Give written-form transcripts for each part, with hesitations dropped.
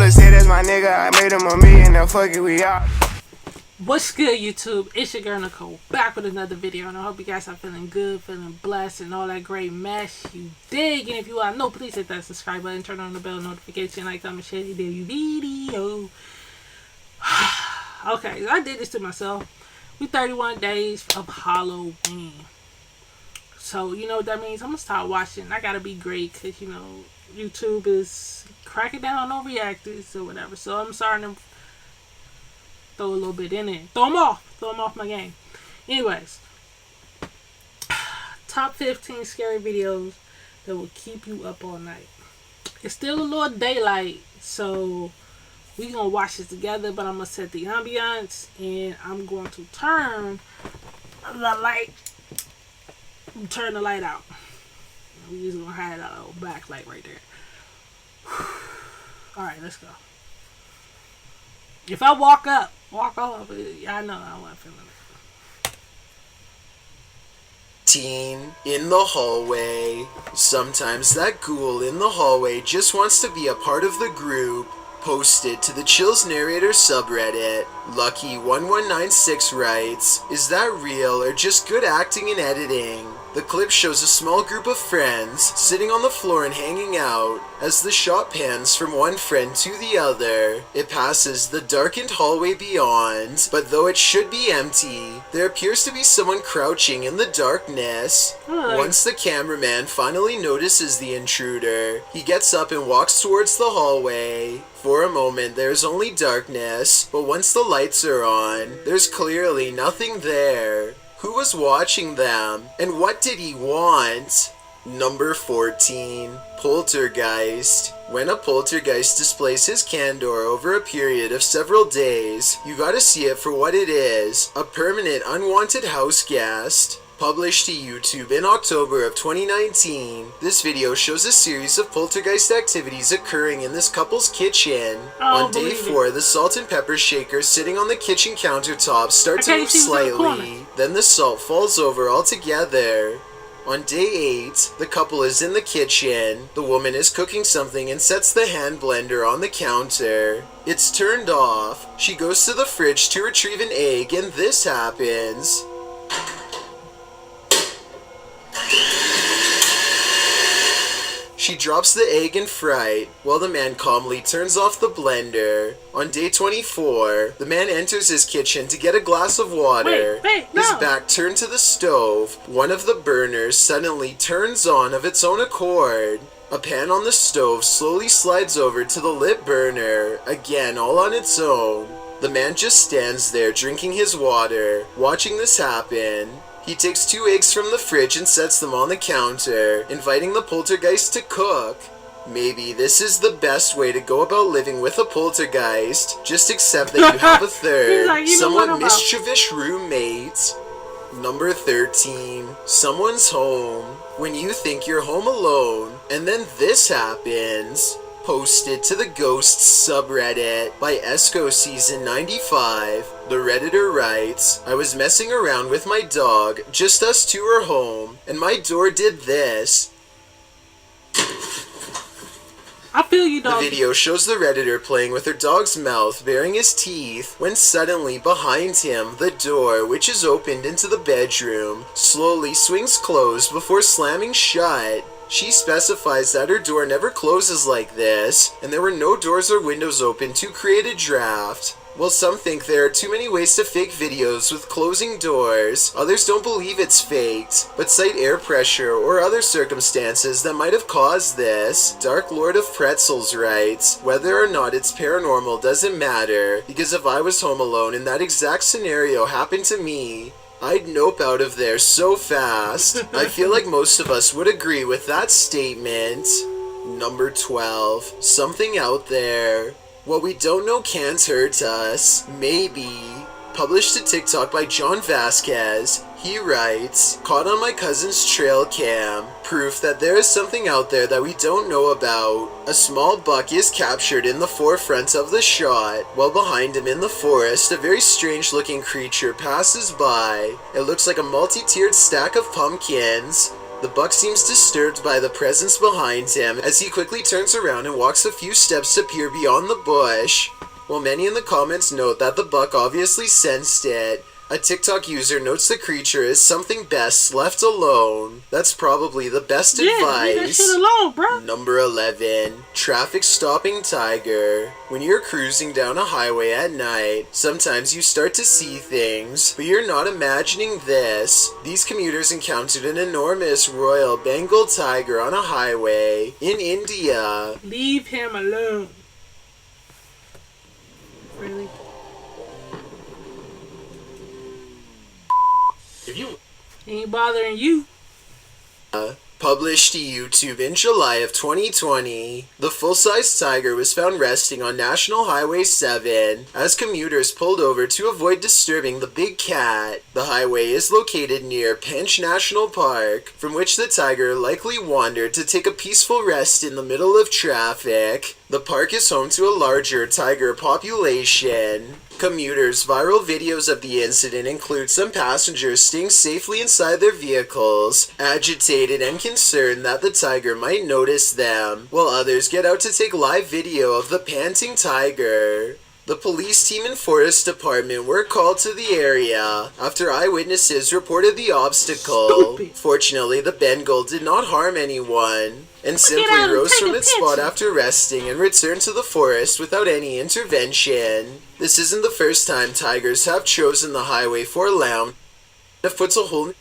Dollar say that's my nigga, I made him $1 million, now fuck it, we out. What's good, YouTube? It's your girl Nicole, back with another video, and I hope you guys are feeling good, feeling blessed, and all that great mess you dig. And if you are new, please hit that subscribe button, turn on the bell notification, like, comment, share the video. Okay, I did this to myself. We 31 days of Halloween. So, you know what that means? I'm going to start watching. I got to be great because, you know, YouTube is cracking down on reactors or whatever. So, I'm starting to throw a little bit in it. Throw them off my game. Anyways. Top 15 scary videos that will keep you up all night. It's still a little daylight. So, we're going to watch this together. But I'm going to set the ambiance. And I'm going to turn the light. Turn the light out. We're just going to hide that little backlight right there. Alright, let's go. If I walk off, I know I wasn't feeling it. Teen in the hallway. Sometimes that ghoul in the hallway just wants to be a part of the group. Posted to the Chills Narrator subreddit. Lucky1196 writes, "Is that real or just good acting and editing?" The clip shows a small group of friends sitting on the floor and hanging out. As the shot pans from one friend to the other, it passes the darkened hallway beyond, but though it should be empty, there appears to be someone crouching in the darkness. Once the cameraman finally notices the intruder, he gets up and walks towards the hallway. For a moment, there's only darkness, but once the lights are on, there's clearly nothing there. Who was watching them, and what did he want? Number 14. Poltergeist. When a poltergeist displays his candor over a period of several days, you gotta see it for what it is, a permanent unwanted house guest. Published to YouTube in October of 2019, this video shows a series of poltergeist activities occurring in this couple's kitchen. On day 4, the salt and pepper shaker sitting on the kitchen countertop starts to move slightly, then the salt falls over altogether. On day 8, the couple is in the kitchen. The woman is cooking something and sets the hand blender on the counter. It's turned off. She goes to the fridge to retrieve an egg, and this happens. She drops the egg in fright, while the man calmly turns off the blender. On day 24, the man enters his kitchen to get a glass of water. His back turned to the stove. One of the burners suddenly turns on of its own accord. A pan on the stove slowly slides over to the lit burner, again all on its own. The man just stands there drinking his water, watching this happen. He takes 2 eggs from the fridge and sets them on the counter, inviting the poltergeist to cook. Maybe this is the best way to go about living with a poltergeist. Just accept that you have a third, somewhat mischievous roommate. Number 13. Someone's home. When you think you're home alone, and then this happens. Posted to the Ghosts subreddit by Esco Season 95. The Redditor writes, "I was messing around with my dog, just us two are home, and my door did this." I feel you, dog. The video shows the Redditor playing with her dog's mouth, baring his teeth, when suddenly behind him, the door, which is opened into the bedroom, slowly swings closed before slamming shut. She specifies that her door never closes like this, and there were no doors or windows open to create a draft. While some think there are too many ways to fake videos with closing doors, others don't believe it's faked, but cite air pressure or other circumstances that might have caused this. Dark Lord of Pretzels writes, "Whether or not it's paranormal doesn't matter, because if I was home alone and that exact scenario happened to me, I'd nope out of there so fast." I feel like most of us would agree with that statement. Number 12. Something out there. What we don't know can't hurt us. Maybe. Published to TikTok by John Vasquez. He writes, "Caught on my cousin's trail cam. Proof that there is something out there that we don't know about. A small buck is captured in the forefront of the shot, while behind him in the forest a very strange looking creature passes by. It looks like a multi-tiered stack of pumpkins. The buck seems disturbed by the presence behind him as he quickly turns around and walks a few steps to peer beyond the bush. While many in the comments note that the buck obviously sensed it, a TikTok user notes the creature is something best left alone. That's probably the best advice. Leave that shit alone, bro. Number 11. Traffic stopping tiger. When you're cruising down a highway at night, sometimes you start to see things, but you're not imagining this. These commuters encountered an enormous Royal Bengal tiger on a highway in India. Leave him alone. Really? He ain't bothering you. Published to YouTube in July of 2020, the full-size tiger was found resting on National Highway 7 as commuters pulled over to avoid disturbing the big cat. The highway is located near Pench National Park, from which the tiger likely wandered to take a peaceful rest in the middle of traffic. The park is home to a larger tiger population. Commuters' viral videos of the incident include some passengers staying safely inside their vehicles, agitated and concerned that the tiger might notice them, while others get out to take live video of the panting tiger. The police team and forest department were called to the area after eyewitnesses reported the obstacle. Stupid. Fortunately, the Bengal did not harm anyone and simply rose from its spot after resting and returned to the forest without any intervention. This isn't the first time tigers have chosen the highway for a lounge. It puts a hole in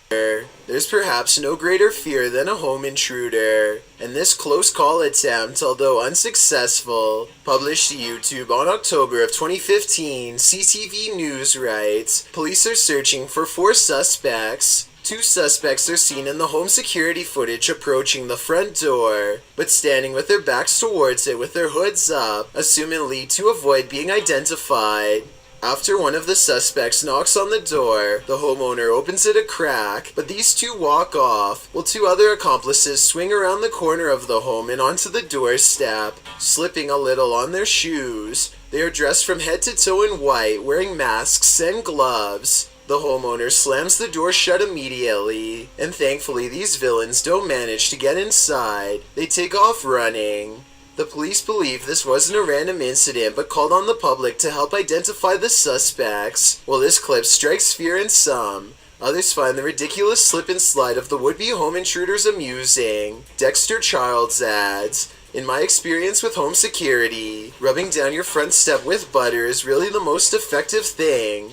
there's perhaps no greater fear than a home intruder, and this close call attempt, although unsuccessful, published to YouTube on October of 2015, CTV News writes, police are searching for 4 suspects. 2 suspects are seen in the home security footage approaching the front door, but standing with their backs towards it with their hoods up, assumingly to avoid being identified. After one of the suspects knocks on the door, the homeowner opens it a crack, but these 2 walk off, while 2 other accomplices swing around the corner of the home and onto the doorstep, slipping a little on their shoes. They are dressed from head to toe in white, wearing masks and gloves. The homeowner slams the door shut immediately, and thankfully these villains don't manage to get inside. They take off running. The police believe this wasn't a random incident but called on the public to help identify the suspects. While this clip strikes fear in some, others find the ridiculous slip and slide of the would-be home intruders amusing. Dexter Charles adds, in my experience with home security, rubbing down your front step with butter is really the most effective thing.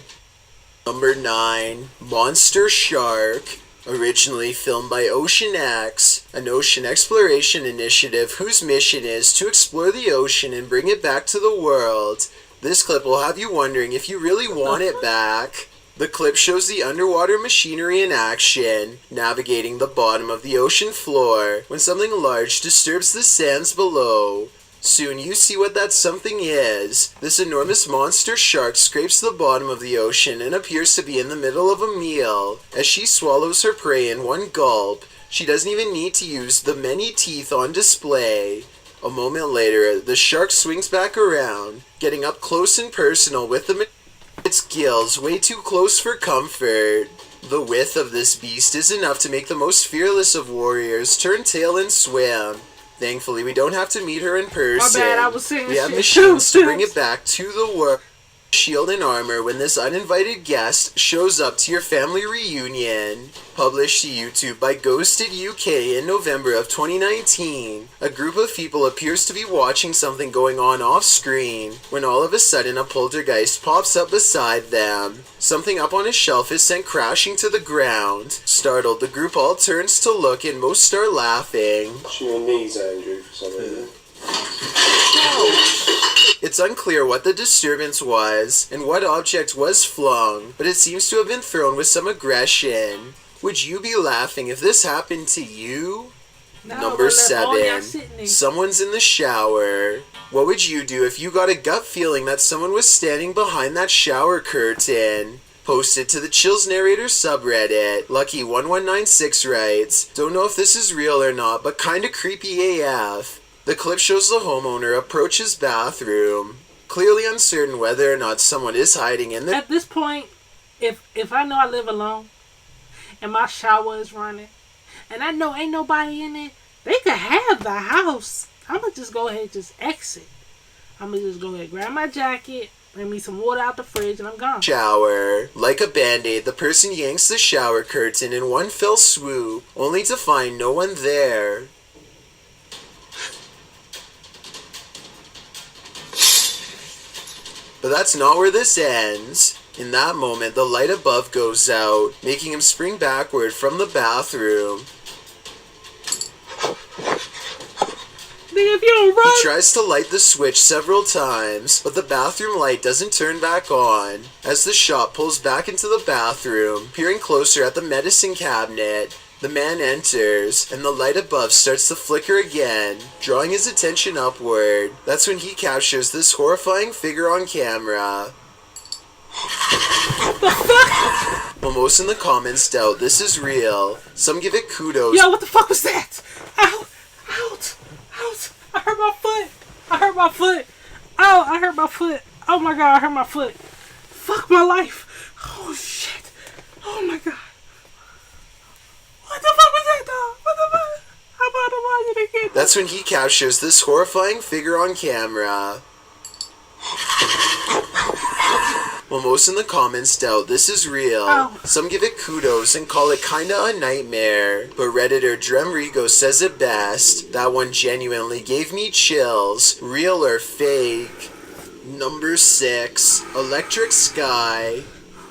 Number 9. Monster Shark. Originally filmed by Ocean X, an ocean exploration initiative whose mission is to explore the ocean and bring it back to the world. This clip will have you wondering if you really want it back. The clip shows the underwater machinery in action, navigating the bottom of the ocean floor when something large disturbs the sands below. Soon you see what that something is. This enormous monster shark scrapes the bottom of the ocean and appears to be in the middle of a meal. As she swallows her prey in one gulp, she doesn't even need to use the many teeth on display. A moment later, the shark swings back around, getting up close and personal with its gills way too close for comfort. The width of this beast is enough to make the most fearless of warriors turn tail and swim. Thankfully, we don't have to meet her in person. My bad, I was saying we have shit. machines to bring it back to the world. Shield and armor when this uninvited guest shows up to your family reunion. Published to YouTube by Ghosted UK in November of 2019. A group of people appears to be watching something going on off screen when all of a sudden a poltergeist pops up beside them. Something up on a shelf is sent crashing to the ground. Startled, the group all turns to look and most start laughing. Your knees, Andrew, for some reason. It's unclear what the disturbance was and what object was flung, but it seems to have been thrown with some aggression. Would you be laughing if this happened to you? No, Number 7. Someone's in the shower. What would you do if you got a gut feeling that someone was standing behind that shower curtain? Posted to the Chills Narrator subreddit, Lucky1196 writes, don't know if this is real or not, but kinda creepy AF. The clip shows the homeowner approach his bathroom, clearly uncertain whether or not someone is hiding in there. At this point, if I know I live alone, and my shower is running, and I know ain't nobody in it, they could have the house. I'ma just go ahead and just exit. I'ma just go ahead and grab my jacket, bring me some water out the fridge, and I'm gone. Shower. Like a band-aid, the person yanks the shower curtain in one fell swoop, only to find no one there. But that's not where this ends. In that moment, the light above goes out, making him spring backward from the bathroom. Nigga, if you don't run. He tries to light the switch several times, but the bathroom light doesn't turn back on. As the shot pulls back into the bathroom, peering closer at the medicine cabinet, the man enters, and the light above starts to flicker again, drawing his attention upward. That's when he captures this horrifying figure on camera. While most in the comments doubt this is real, some give it kudos. Yo, what the fuck was that? Ow! Out! Out! I hurt my foot! I hurt my foot! Oh, I hurt my foot! Oh my god, I hurt my foot! Fuck my life! Oh shit! Oh my god! What the fuck was that, dog? What the fuck? How about the one you didn't get? That's when he captures this horrifying figure on camera. While most in the comments doubt this is real, Ow. some give it kudos and call it kinda a nightmare, but Redditor Dremrigo says it best. That one genuinely gave me chills, real or fake. Number 6, Electric Sky.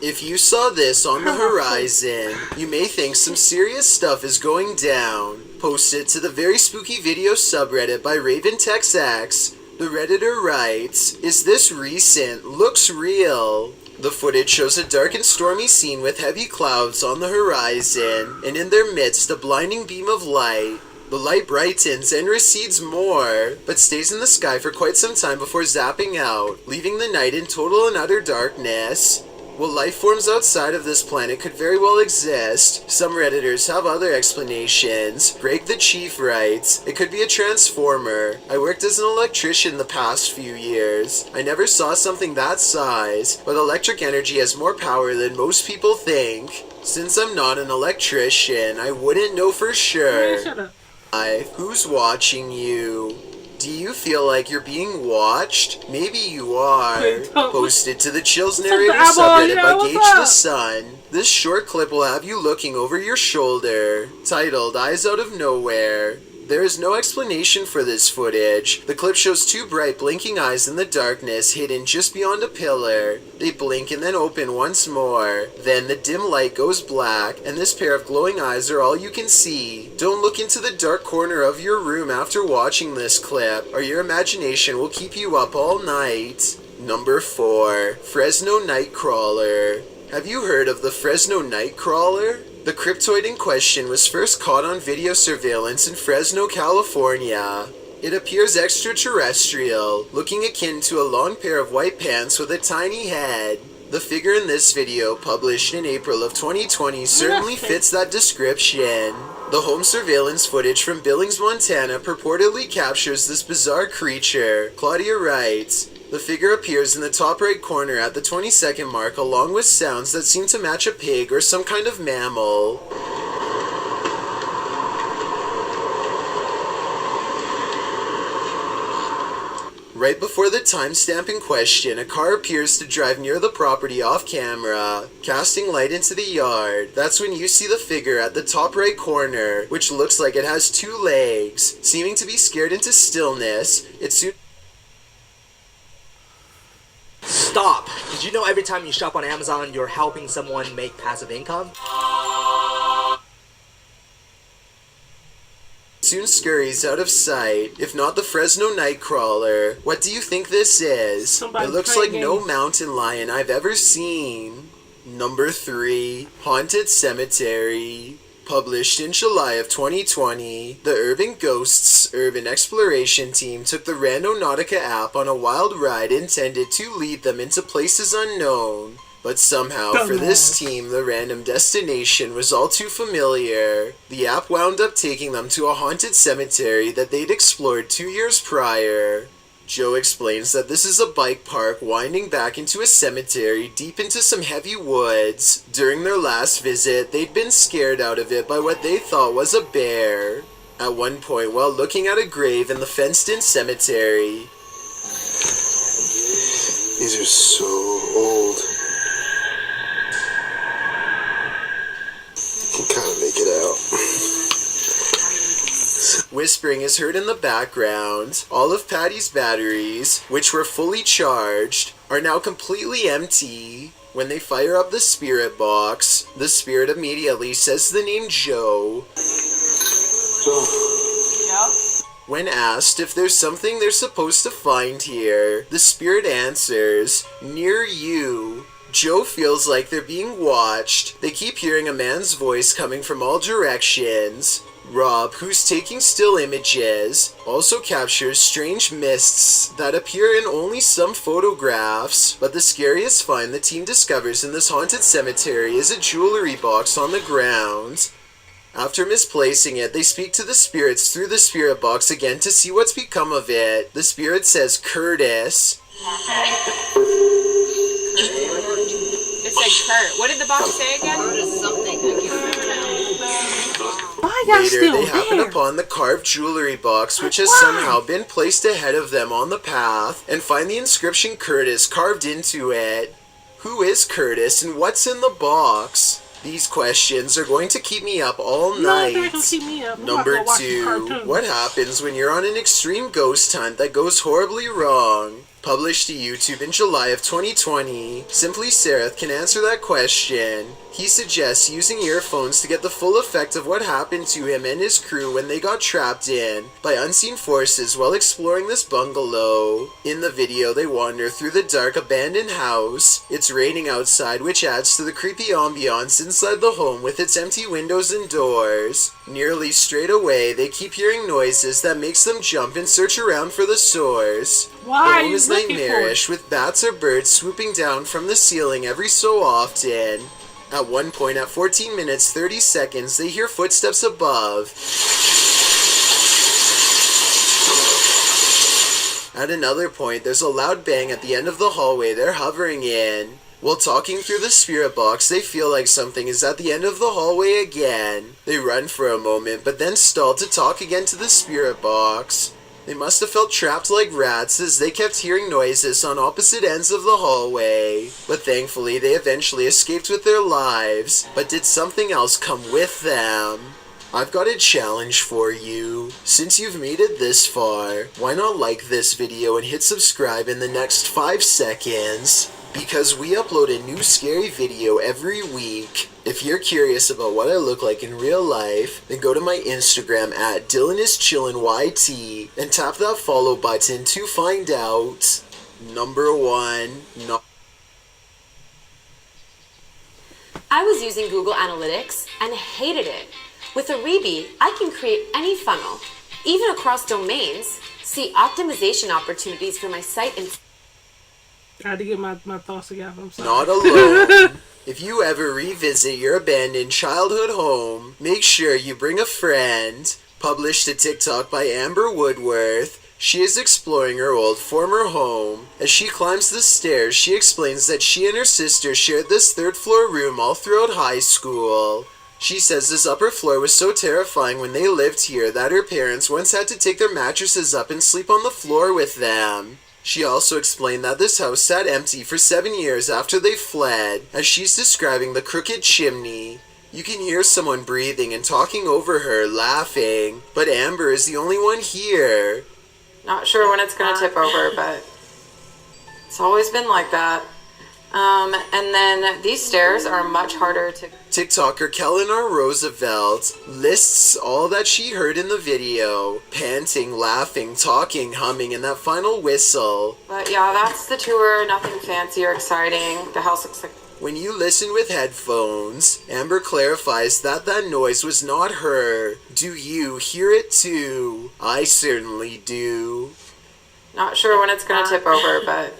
If you saw this on the horizon, you may think some serious stuff is going down. Posted to the very spooky video subreddit by RavenTexX, the Redditor writes, "Is this recent? Looks real." The footage shows a dark and stormy scene with heavy clouds on the horizon, and in their midst a blinding beam of light. The light brightens and recedes more, but stays in the sky for quite some time before zapping out, leaving the night in total and utter darkness. While life forms outside of this planet could very well exist, some Redditors have other explanations. Greg the Chief writes, "It could be a transformer. I worked as an electrician the past few years. I never saw something that size, but electric energy has more power than most people think. Since I'm not an electrician, I wouldn't know for sure." Man, shut up. Who's watching you? Do you feel like you're being watched? Maybe you are. Posted to the Chills Narrator subreddit by Gage the Sun. This short clip will have you looking over your shoulder. Titled, Eyes Out of Nowhere. There is no explanation for this footage. The clip shows two bright blinking eyes in the darkness hidden just beyond a pillar. They blink and then open once more. Then the dim light goes black, and this pair of glowing eyes are all you can see. Don't look into the dark corner of your room after watching this clip, or your imagination will keep you up all night. Number 4. Fresno Nightcrawler. Have you heard of the Fresno Nightcrawler? The cryptoid in question was first caught on video surveillance in Fresno, California. It appears extraterrestrial, looking akin to a long pair of white pants with a tiny head. The figure in this video, published in April of 2020, certainly fits that description. The home surveillance footage from Billings, Montana purportedly captures this bizarre creature. Claudia writes, "The figure appears in the top right corner at the 20-second mark along with sounds that seem to match a pig or some kind of mammal." Right before the timestamp in question, a car appears to drive near the property off camera, casting light into the yard. That's when you see the figure at the top right corner, which looks like it has 2 legs. Seeming to be scared into stillness, it soon... Stop! Did you know every time you shop on Amazon, you're helping someone make passive income? Soon scurries out of sight, if not the Fresno Nightcrawler. What do you think this is? Somebody it looks playing like no games. mountain lion I've ever seen. Number 3. Haunted Cemetery. Published in July of 2020, the Urban Ghosts Urban Exploration Team took the Randonautica app on a wild ride intended to lead them into places unknown. But somehow, for this team, the random destination was all too familiar. The app wound up taking them to a haunted cemetery that they'd explored 2 years prior. Joe explains that this is a bike park winding back into a cemetery deep into some heavy woods. During their last visit, they'd been scared out of it by what they thought was a bear. At one point, while looking at a grave in the fenced-in cemetery, These are so old. You can kind of make it out. whispering is heard in the background. All of Patty's batteries, which were fully charged, are now completely empty. When they fire up the spirit box, the spirit immediately says the name Joe. When asked if there's something they're supposed to find here, the spirit answers, "Near you." Joe feels like they're being watched. They keep hearing a man's voice coming from all directions. Rob, who's taking still images, also captures strange mists that appear in only some photographs. But the scariest find the team discovers in this haunted cemetery is a jewelry box on the ground. After misplacing it, they speak to the spirits through the spirit box again to see what's become of it. The spirit says Curtis. It said Kurt. What did the box say again? Something. I can't remember now. Why y'all Later, still they happen there? upon the carved jewelry box, which has somehow been placed ahead of them on the path, and find the inscription Curtis carved into it. Who is Curtis, and what's in the box? These questions are going to keep me up all No, night. they're gonna keep me up. I'm about to Number go watch the 2, cartoon. what happens when you're on an extreme ghost hunt that goes horribly wrong? Published to YouTube in July of 2020, Simply Seraph can answer that question. He suggests using earphones to get the full effect of what happened to him and his crew when they got trapped in by unseen forces while exploring this bungalow. In the video, they wander through the dark abandoned house. It's raining outside, which adds to the creepy ambiance inside the home with its empty windows and doors. Nearly straight away, they keep hearing noises that makes them jump and search around for the source. Why The are home you is looking for nightmarish, it? with bats or birds swooping down from the ceiling every so often. At one point, at 14 minutes 30 seconds, they hear footsteps above. At another point, there's a loud bang at the end of the hallway they're hovering in. While talking through the spirit box, they feel like something is at the end of the hallway again. They run for a moment, but then stall to talk again to the spirit box. They must have felt trapped like rats as they kept hearing noises on opposite ends of the hallway. But thankfully, they eventually escaped with their lives. But did something else come with them? I've got a challenge for you. Since you've made it this far, why not like this video and hit subscribe in the next 5 seconds? Because we upload a new scary video every week. If you're curious about what I look like in real life, then go to my Instagram at DylanIsChillinYT and tap that follow button to find out. Number 1. I was using Google Analytics and hated it. With Aribi, I can create any funnel, even across domains, see optimization opportunities for my site and I had to get my thoughts together. I'm sorry. Not alone. If you ever revisit your abandoned childhood home, make sure you bring a friend. Published to TikTok by Amber Woodworth, she is exploring her old former home. As she climbs the stairs, she explains that she and her sister shared this third-floor room all throughout high school. She says this upper floor was so terrifying when they lived here that her parents once had to take their mattresses up and sleep on the floor with them. She also explained that this house sat empty for 7 years after they fled, as she's describing the crooked chimney. You can hear someone breathing and talking over her, laughing, but Amber is the only one here. Not sure when it's gonna tip over, but it's always been like that. And then these stairs are much harder to... TikToker Kellen R. Roosevelt lists all that she heard in the video, panting, laughing, talking, humming, and that final whistle. But yeah, that's the tour. Nothing fancy or exciting. The house looks like... When you listen with headphones, Amber clarifies that that noise was not her. Do you hear it too? I certainly do. Not sure when it's gonna tip over, but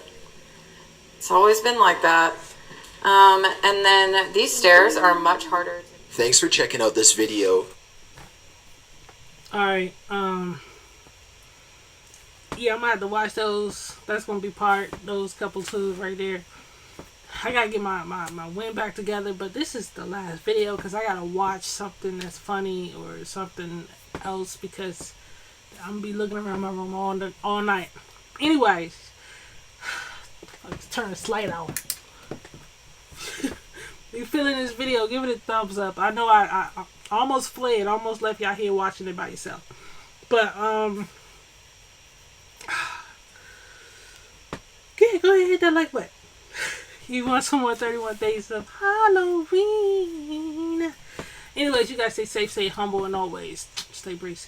it's always been like that. And then these stairs are much harder to... Thanks for checking out this video. Alright, yeah, I'm gonna have to watch those. That's gonna be those couple twos right there. I gotta get my wind back together, but this is the last video because I gotta watch something that's funny or something else because I'm gonna be looking around my room all night. Anyways, let's turn the slide out. If you feeling this video, give it a thumbs up. I know I almost fled, almost left y'all here watching it by yourself. But yeah, go ahead and hit that like button. You want some more 31 days of Halloween. Anyways, you guys stay safe, stay humble, and always stay bracey.